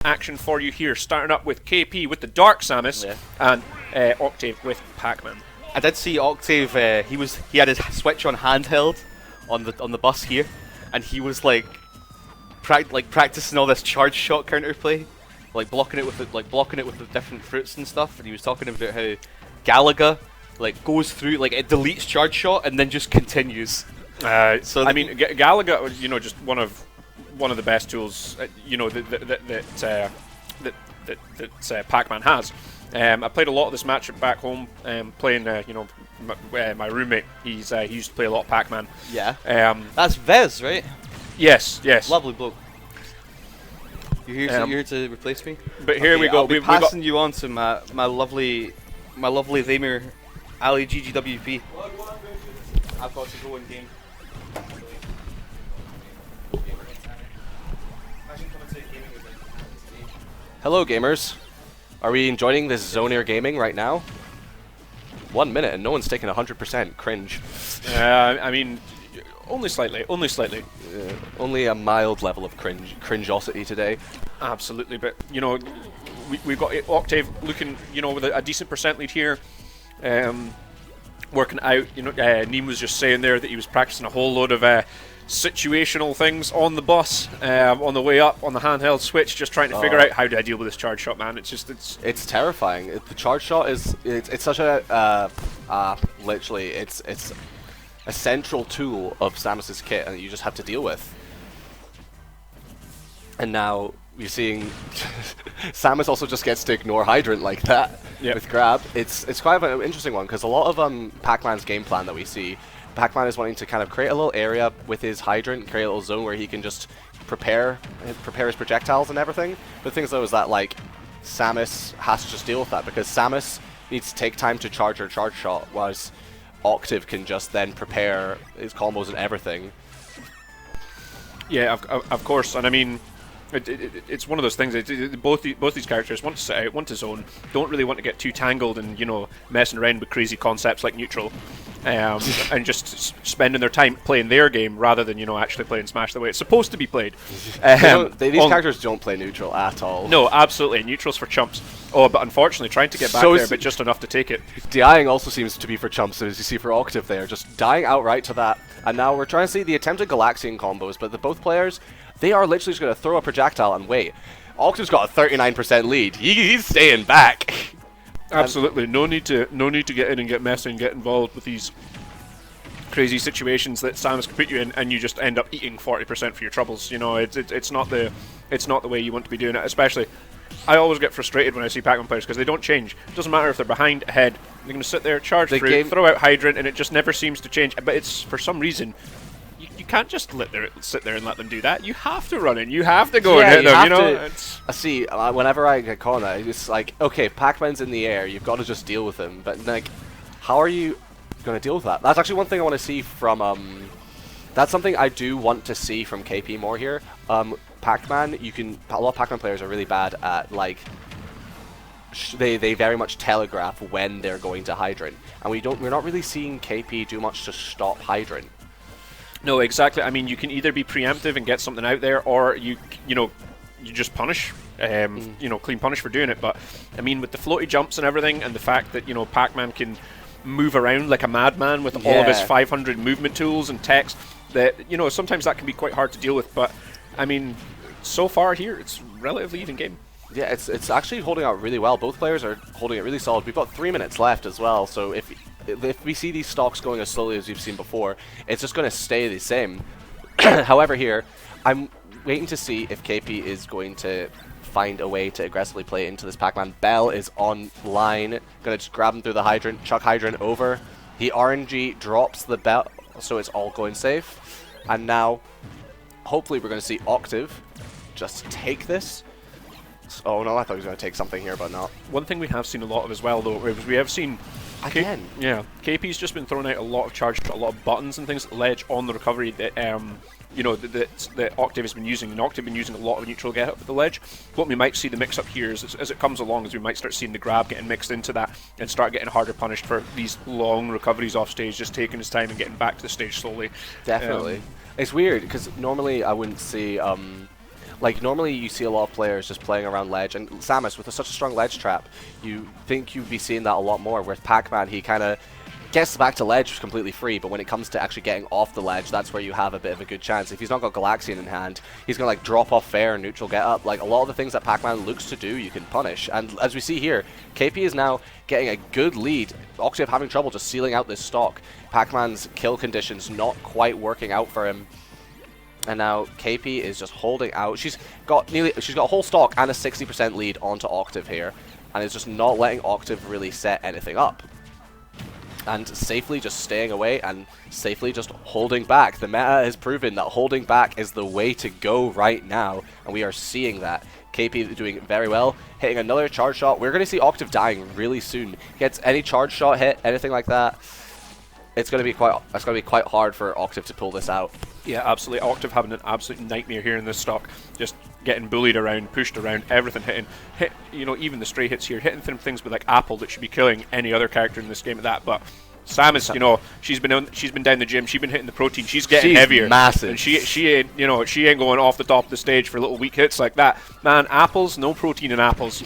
action for you here, starting up with KP with the Dark Samus and Octave with Pac-Man. I did see Octave. He had his Switch on handheld on the bus here, and he was like practicing all this charge shot counterplay, like blocking it with the different fruits and stuff. And he was talking about how Galaga like goes through, like it deletes charge shot and then just continues. So I mean, Galaga, you know, just one of the best tools, you know, that Pac-Man has. I played a lot of this match back home, playing, you know, my roommate. He used to play a lot of Pac-Man. Yeah. That's Vez, right? Yes. Lovely bloke. You're here to replace me. But here we go. I'll be passing you on to my lovely Lamer, Ali GGWP. I've got to go in game. Hello gamers, are we enjoying this Zonair gaming right now? 1 minute and no one's taking 100%, cringe. I mean, only slightly. Only a mild level of cringeosity today. Absolutely, but you know, we've got Octave looking, you know, with a decent percent lead here. Working out, you know, Neem was just saying there that he was practicing a whole load of situational things on the bus, on the way up on the handheld Switch, just trying to figure out how do I deal with this charge shot, man. It's terrifying. The charge shot is it's such a literally it's a central tool of Samus's kit, and you just have to deal with. And now you're seeing Samus also just gets to ignore Hydrant like that with grab. It's quite an interesting one because a lot of Pac-Man's game plan that we see, Pac-Man is wanting to kind of create a little area with his Hydrant, create a little zone where he can just prepare his projectiles and everything. But the thing is though is that like Samus has to just deal with that because Samus needs to take time to charge her charge shot, whereas Octave can just then prepare his combos and everything. Yeah, of course, and I mean, it's one of those things. Both these characters want to sit out, want to zone, don't really want to get too tangled and, you know, messing around with crazy concepts like neutral, and just spending their time playing their game rather than, you know, actually playing Smash the way it's supposed to be played. These characters don't play neutral at all. No, absolutely. Neutral's for chumps. Oh, but unfortunately, trying to get back there, but just enough to take it. Dying also seems to be for chumps, as you see for Octave there, just dying outright to that. And now we're trying to see the attempted Galaxian combos, but both players, they are literally just going to throw a projectile and wait. Octave's got a 39% lead. He's staying back. Absolutely, no need to get in and get messy and get involved with these crazy situations that Samus can put you in, and you just end up eating 40% for your troubles. You know, it's not the way you want to be doing it. Especially, I always get frustrated when I see Pac-Man players because they don't change. It doesn't matter if they're behind, ahead. They're going to sit there, charge through, throw out Hydrant, and it just never seems to change. But it's for some reason. You can't just sit there and let them do that. You have to run in. You have to go and hit them. You know. I see. Whenever I get caught on that, it's like, okay, Pac-Man's in the air. You've got to just deal with him. But like, how are you going to deal with that? That's actually one thing I want to see from. That's something I do want to see from KP more here. Pac-Man, a lot of Pac-Man players are really bad at like. They very much telegraph when they're going to Hydrant, and we're not really seeing KP do much to stop Hydrant. No, exactly. I mean, you can either be preemptive and get something out there, or you just punish, you know, clean punish for doing it. But I mean, with the floaty jumps and everything, and the fact that, you know, Pac-Man can move around like a madman with all of his 500 movement tools and techs, that, you know, sometimes that can be quite hard to deal with. But I mean, so far here, it's relatively even game. Yeah, it's actually holding out really well. Both players are holding it really solid. We've got 3 minutes left as well, so if we see these stocks going as slowly as we've seen before, it's just going to stay the same. However, here, I'm waiting to see if KP is going to find a way to aggressively play into this Pac-Man. Bell is online, going to just grab him through the Hydrant, chuck Hydrant over. He RNG drops the Bell, so it's all going safe. And now, hopefully we're going to see Octave just take this. Oh no, I thought he was going to take something here, but not. One thing we have seen a lot of as well, though, is we have seen again. KP's just been throwing out a lot of charge, a lot of buttons and things, ledge on the recovery that you know, that Octave has been using. And Octave has been using a lot of neutral get up with the ledge. What we might see the mix up here is, as it comes along, is we might start seeing the grab getting mixed into that and start getting harder punished for these long recoveries off stage, just taking his time and getting back to the stage slowly. Definitely. It's weird because normally I wouldn't see. Like, normally you see a lot of players just playing around ledge, and Samus, with such a strong ledge trap, you think you'd be seeing that a lot more. With Pac-Man, he kind of gets back to ledge completely free, but when it comes to actually getting off the ledge, that's where you have a bit of a good chance. If he's not got Galaxian in hand, he's going to like drop off fair and neutral get up. Like, a lot of the things that Pac-Man looks to do, you can punish. And as we see here, KP is now getting a good lead. Octave having trouble just sealing out this stock. Pac-Man's kill conditions not quite working out for him. And now KP is just holding out. She's got a whole stock and a 60% lead onto Octave here, and is just not letting Octave really set anything up. And safely just staying away and safely just holding back. The meta has proven that holding back is the way to go right now, and we are seeing that. KP doing very well, hitting another charge shot. We're going to see Octave dying really soon. Gets any charge shot hit, anything like that, it's going to be quite hard for Octave to pull this out. Yeah, absolutely. Octave having an absolute nightmare here in this stock, just getting bullied around, pushed around, everything hit, you know, even the stray hits here, hitting things with like Apple that should be killing any other character in this game at that. But Samus, you know, she's been down the gym, she's been hitting the protein, she's getting heavier, massive, and she ain't, you know, she ain't going off the top of the stage for little weak hits like that. Man, apples, no protein in apples.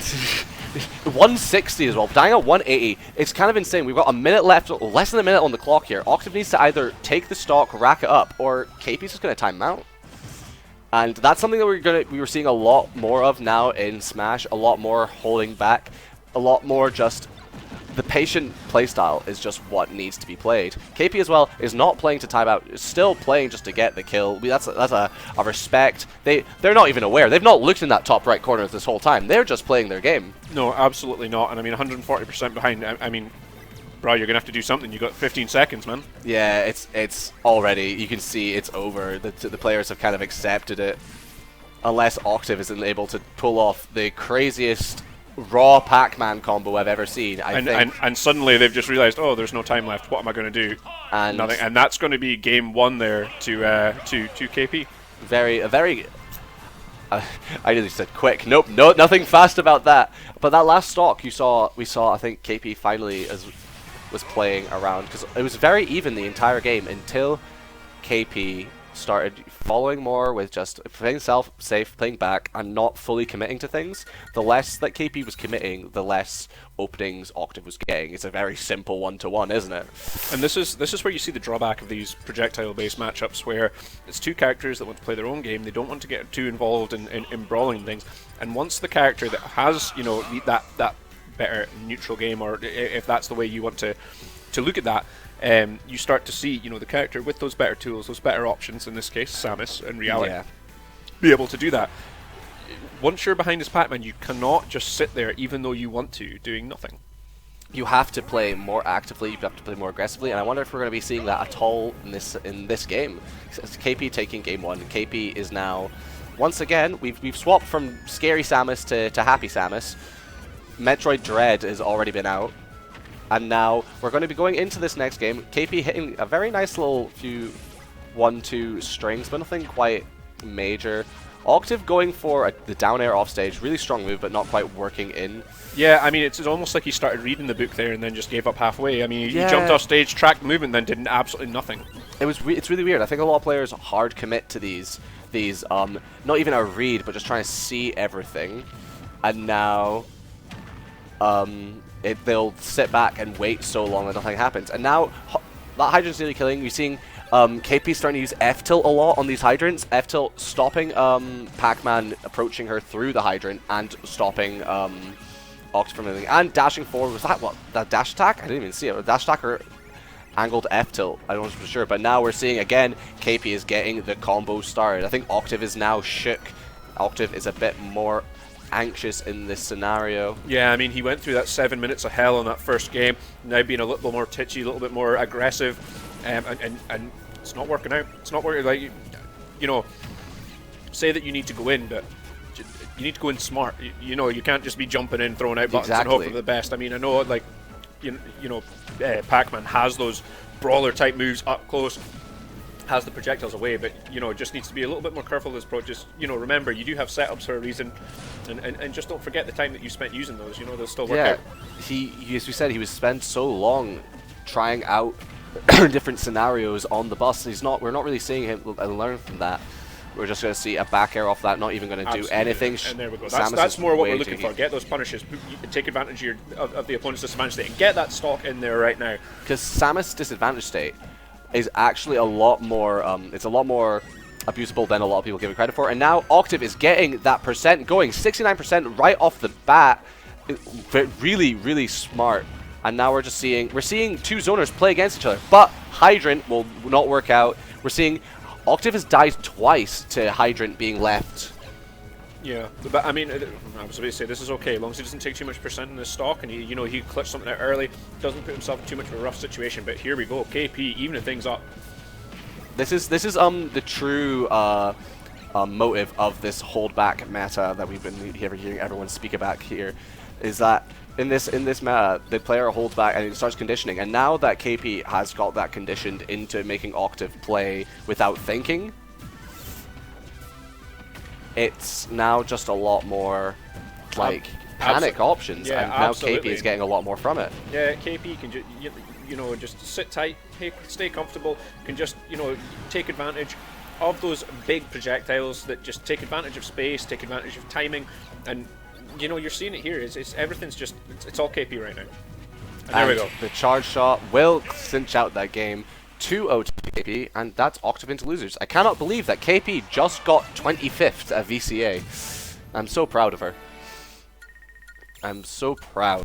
160 as well, dying at 180. It's kind of insane. We've got a minute left, less than a minute on the clock here. Octave needs to either take the stock, rack it up, or KP's just going to time him out. And that's something that we were seeing a lot more of now in Smash. A lot more holding back, a lot more just the patient playstyle is just what needs to be played. KP as well is not playing to time out, is still playing just to get the kill. That's a respect. They're not even aware. They've not looked in that top right corner this whole time. They're just playing their game. No, absolutely not. And I mean, 140% behind. I mean, bro, you're gonna have to do something. You got 15 seconds, man. Yeah, it's already. You can see it's over. The players have kind of accepted it, unless Octave isn't able to pull off the craziest raw Pac-Man combo I've ever seen. And suddenly they've just realized, oh, there's no time left. What am I going to do? And nothing. And that's going to be game one there to KP. I nearly said quick. Nope, no, nothing fast about that. But that last stock we saw. I think KP finally was playing around, because it was very even the entire game until KP started following more with just playing safe, playing back, and not fully committing to things. The less that KP was committing, the less openings Octave was getting. It's a very simple one-to-one, isn't it? And this is where you see the drawback of these projectile-based matchups, where it's two characters that want to play their own game. They don't want to get too involved in brawling things. And once the character that has, you know, that better neutral game, or if that's the way you want to look at that, you start to see, you know, the character with those better tools, those better options, in this case Samus in reality, be able to do that. Once you're behind this Pac-Man, you cannot just sit there, even though you want to, doing nothing. You have to play more actively, you have to play more aggressively, and I wonder if we're going to be seeing that at all in this game. It's KP taking game one. KP is now, once again, we've swapped from scary Samus to happy Samus. Metroid Dread has already been out. And now we're going to be going into this next game. KP hitting a very nice little few 1-2 strings, but nothing quite major. Octave going for the down air off stage. Really strong move, but not quite working in. Yeah, I mean, it's almost like he started reading the book there and then just gave up halfway. I mean, he jumped off stage, tracked movement, then did absolutely nothing. It's really weird. I think a lot of players hard commit to these not even a read, but just trying to see everything. And now they'll sit back and wait so long that nothing happens. And now that hydrant's nearly killing. You're seeing KP starting to use F-tilt a lot on these hydrants. F-tilt stopping Pac-Man approaching her through the hydrant and stopping Octave from moving. And dashing forward. Was that what? That dash attack? I didn't even see it. A dash attack or angled F-tilt? I don't know for sure. But now we're seeing again KP is getting the combo started. I think Octave is now shook. Octave is a bit more anxious in this scenario. Yeah, I mean, he went through that 7 minutes of hell on that first game, now being a little more titchy, a little bit more aggressive, and it's not working out. It's not working. Like, you know, say that you need to go in, but you need to go in smart. You know, you can't just be jumping in, throwing out buttons and hope for the best. I mean, I know, like, you know, Pac-Man has those brawler type moves up close, has the projectiles away, but, you know, just needs to be a little bit more careful with his approach. Just, you know, remember, you do have setups for a reason, and just don't forget the time that you spent using those. You know, they'll still work out. He, as we said, he was spent so long trying out different scenarios on the bus. We're not really seeing him learn from that. We're just going to see a back air off that, not even going to do Absolutely. anything. And there we go. Samus That's is more what way we're too looking for. deep. Get those punishes. Take advantage of the opponent's disadvantage state and get that stock in there right now. Because Samus' disadvantage state is actually a lot more, it's a lot more abusable than a lot of people give it credit for. And now Octave is getting that percent going, 69% right off the bat. Really, really smart. And now we're seeing two zoners play against each other, but Hydrant will not work out. We're seeing Octave has died twice to Hydrant being left. Yeah, but I mean, I was about to say this is okay as long as he doesn't take too much percent in his stock, and he clutched something out early, doesn't put himself in too much of a rough situation. But here we go, KP evening things up. This is the true motive of this holdback meta that we've been hearing everyone speak about here, is that in this meta the player holds back and it starts conditioning, and now that KP has got that conditioned into making Octave play without thinking, it's now just a lot more like panic options, Yeah, and now absolutely. KP is getting a lot more from it. Yeah, KP can just sit tight, stay comfortable, can just take advantage of those big projectiles that just take advantage of space, take advantage of timing, and you're seeing it here. It's everything's just it's all KP right now. And there we go. The charge shot will cinch out that game. 2-0 to KP, and that's Octave into losers. I cannot believe that KP just got 25th at VCA. I'm so proud of her. I'm so proud.